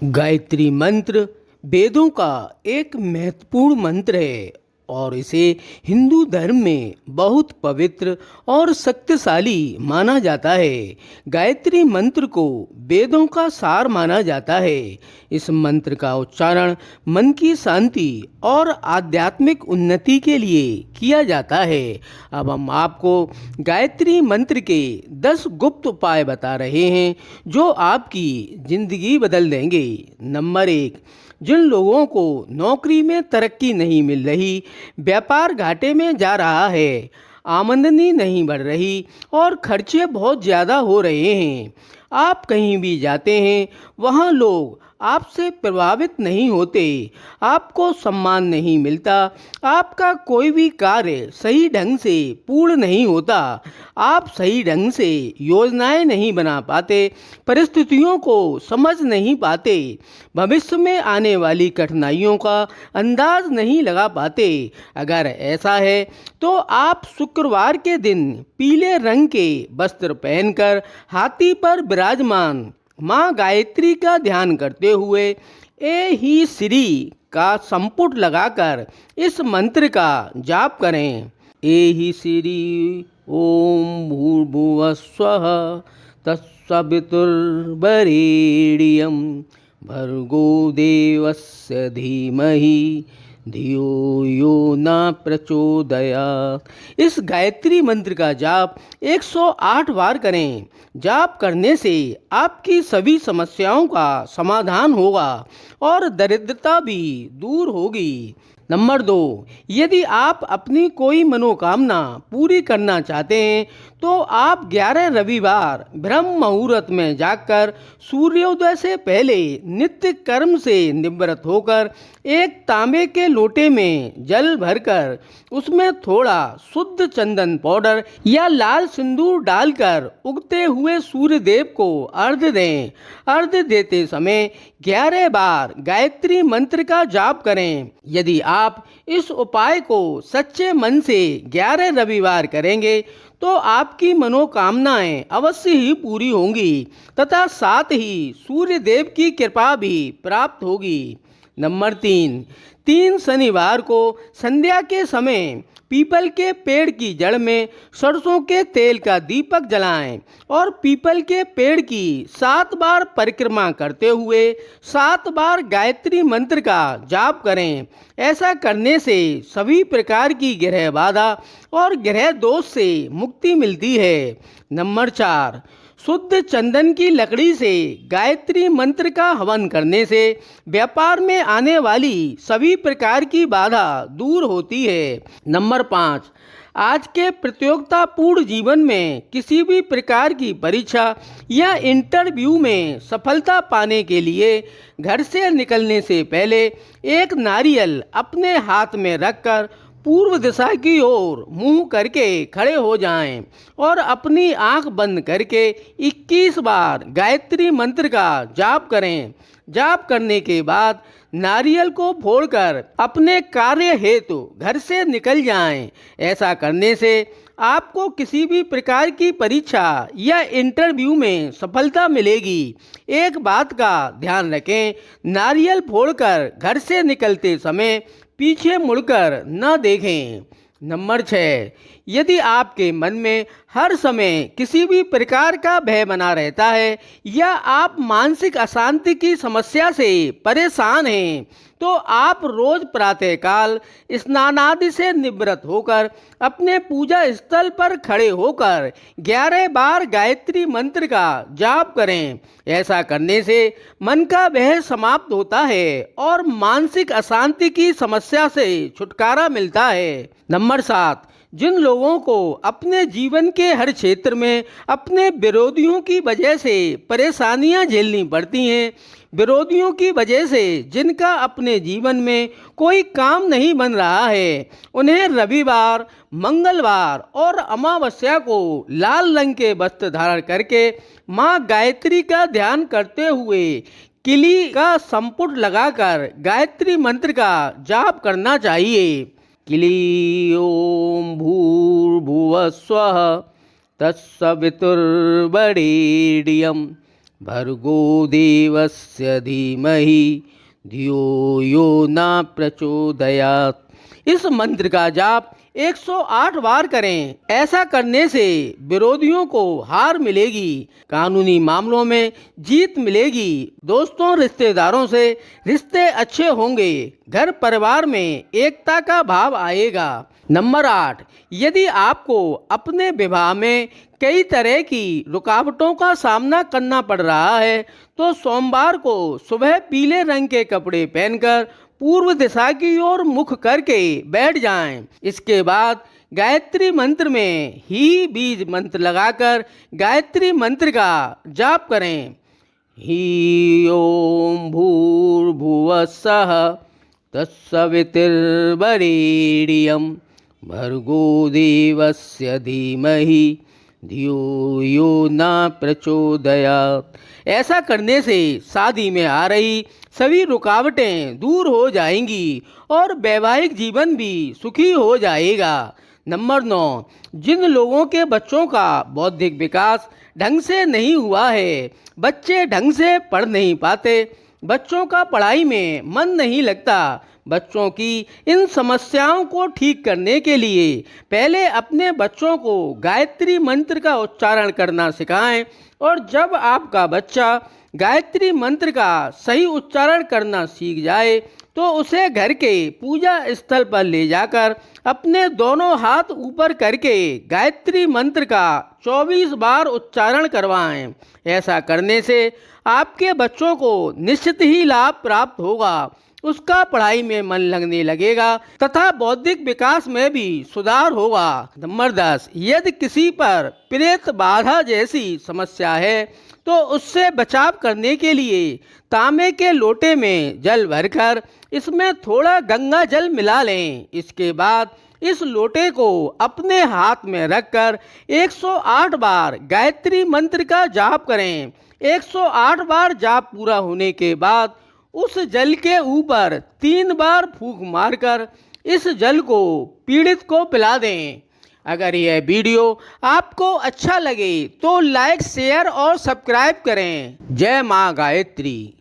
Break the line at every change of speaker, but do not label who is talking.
गायत्री मंत्र वेदों का एक महत्वपूर्ण मंत्र है और इसे हिंदू धर्म में बहुत पवित्र और शक्तिशाली माना जाता है। गायत्री मंत्र को वेदों का सार माना जाता है। इस मंत्र का उच्चारण मन की शांति और आध्यात्मिक उन्नति के लिए किया जाता है। अब हम आपको गायत्री मंत्र के 10 गुप्त उपाय बता रहे हैं जो आपकी जिंदगी बदल देंगे। नंबर 1, जिन लोगों को नौकरी में तरक्की नहीं मिल रही, व्यापार घाटे में जा रहा है, आमदनी नहीं बढ़ रही और खर्चे बहुत ज़्यादा हो रहे हैं। आप कहीं भी जाते हैं वहाँ लोग आपसे प्रभावित नहीं होते, आपको सम्मान नहीं मिलता, आपका कोई भी कार्य सही ढंग से पूर्ण नहीं होता, आप सही ढंग से योजनाएं नहीं बना पाते, परिस्थितियों को समझ नहीं पाते, भविष्य में आने वाली कठिनाइयों का अंदाज नहीं लगा पाते। अगर ऐसा है तो आप शुक्रवार के दिन पीले रंग के वस्त्र पहनकर हाथी पर विराजमान माँ गायत्री का ध्यान करते हुए ए ही श्री का संपुट लगाकर इस मंत्र का जाप करें। ए ही श्री ओम भूर्भुवस्वः तत्सवितुर्वरेण्यं भर्गो देवस्य धीमहि धियो यो न प्रचोदयात्। इस गायत्री मंत्र का जाप 108 बार करें। जाप करने से आपकी सभी समस्याओं का समाधान होगा और दरिद्रता भी दूर होगी। नंबर 2, यदि आप अपनी कोई मनोकामना पूरी करना चाहते हैं तो आप 11 रविवार ब्रह्म मुहूर्त में जागकर सूर्योदय से पहले नित्य कर्म से निवृत्त होकर एक तांबे के लोटे में जल भरकर उसमें थोड़ा शुद्ध चंदन पाउडर या लाल सिंदूर डालकर उगते हुए सूर्य देव को अर्घ्य दें। अर्घ्य देते समय 11 बार गायत्री मंत्र का जाप करें। यदि आप इस उपाय को सच्चे मन से 11 रविवार करेंगे तो आपकी मनोकामनाएं अवश्य ही पूरी होंगी तथा साथ ही सूर्य देव की कृपा भी प्राप्त होगी। नंबर 3 शनिवार को संध्या के समय पीपल के पेड़ की जड़ में सरसों के तेल का दीपक जलाएं और पीपल के पेड़ की 7 बार परिक्रमा करते हुए 7 बार गायत्री मंत्र का जाप करें। ऐसा करने से सभी प्रकार की ग्रह बाधा और ग्रह दोष से मुक्ति मिलती है। नंबर 4, शुद्ध चंदन की लकड़ी से गायत्री मंत्र का हवन करने से व्यापार में आने वाली सभी प्रकार की बाधा दूर होती है। नंबर 5, आज के प्रतियोगितापूर्ण जीवन में किसी भी प्रकार की परीक्षा या इंटरव्यू में सफलता पाने के लिए घर से निकलने से पहले एक नारियल अपने हाथ में रखकर पूर्व दिशा की ओर मुंह करके खड़े हो जाएं और अपनी आंख बंद करके 21 बार गायत्री मंत्र का जाप करें। जाप करने के बाद नारियल को फोड़कर अपने कार्य हेतु घर से निकल जाएं। ऐसा करने से आपको किसी भी प्रकार की परीक्षा या इंटरव्यू में सफलता मिलेगी। एक बात का ध्यान रखें, नारियल फोड़कर घर से निकलते समय पीछे मुड़कर न देखें। नंबर 6, यदि आपके मन में हर समय किसी भी प्रकार का भय बना रहता है या आप मानसिक अशांति की समस्या से परेशान हैं तो आप रोज प्रातःकाल स्नान आदि से निवृत्त होकर अपने पूजा स्थल पर खड़े होकर 11 बार गायत्री मंत्र का जाप करें। ऐसा करने से मन का भय समाप्त होता है और मानसिक अशांति की समस्या से छुटकारा मिलता है। नंबर 7, जिन लोगों को अपने जीवन के हर क्षेत्र में अपने विरोधियों की वजह से परेशानियां झेलनी पड़ती हैं, विरोधियों की वजह से जिनका अपने जीवन में कोई काम नहीं बन रहा है, उन्हें रविवार, मंगलवार और अमावस्या को लाल रंग के वस्त्र धारण करके माँ गायत्री का ध्यान करते हुए किली का संपुट लगाकर गायत्री मंत्र का जाप करना चाहिए। किली ओम भूर्भुवस्वः तत्सवितुर्वरेण्यं भर्गो देवस्य धीमहि धियो यो न प्रचोदयात्। इस मंत्र का जाप 108 बार करें। ऐसा करने से विरोधियों को हार मिलेगी, कानूनी मामलों में जीत मिलेगी, दोस्तों रिश्तेदारों से रिश्ते अच्छे होंगे, घर परिवार में एकता का भाव आएगा। नंबर 8, यदि आपको अपने विवाह में कई तरह की रुकावटों का सामना करना पड़ रहा है तो सोमवार को सुबह पीले रंग के कपड़े पहनकर पूर्व दिशा की ओर मुख करके बैठ जाएं। इसके बाद गायत्री मंत्र में ही बीज मंत्र लगाकर गायत्री मंत्र का जाप करें। ही ओम भूर्भुवः स्वः तत्सवितुर्वरेण्यं भर्गो देवस्य धीमहि धियो यो न प्रचोदयात्। ऐसा करने से शादी में आ रही सभी रुकावटें दूर हो जाएंगी और वैवाहिक जीवन भी सुखी हो जाएगा। नंबर 9, जिन लोगों के बच्चों का बौद्धिक विकास ढंग से नहीं हुआ है, बच्चे ढंग से पढ़ नहीं पाते, बच्चों का पढ़ाई में मन नहीं लगता, बच्चों की इन समस्याओं को ठीक करने के लिए पहले अपने बच्चों को गायत्री मंत्र का उच्चारण करना सिखाएं और जब आपका बच्चा गायत्री मंत्र का सही उच्चारण करना सीख जाए तो उसे घर के पूजा स्थल पर ले जाकर अपने दोनों हाथ ऊपर करके गायत्री मंत्र का 24 बार उच्चारण करवाएं। ऐसा करने से आपके बच्चों को निश्चित ही लाभ प्राप्त होगा, उसका पढ़ाई में मन लगने लगेगा तथा बौद्धिक विकास में भी सुधार होगा। नंबर 10, यदि किसी पर प्रेत बाधा जैसी समस्या है तो उससे बचाव करने के लिए तांबे के लोटे में जल भरकर इसमें थोड़ा गंगा जल मिला लें। इसके बाद इस लोटे को अपने हाथ में रखकर 108 बार गायत्री मंत्र का जाप करें। 108 बार जाप पूरा होने के बाद उस जल के ऊपर 3 बार फूंक मारकर इस जल को पीड़ित को पिला दें। अगर यह वीडियो आपको अच्छा लगे तो लाइक, शेयर और सब्सक्राइब करें। जय माँ गायत्री।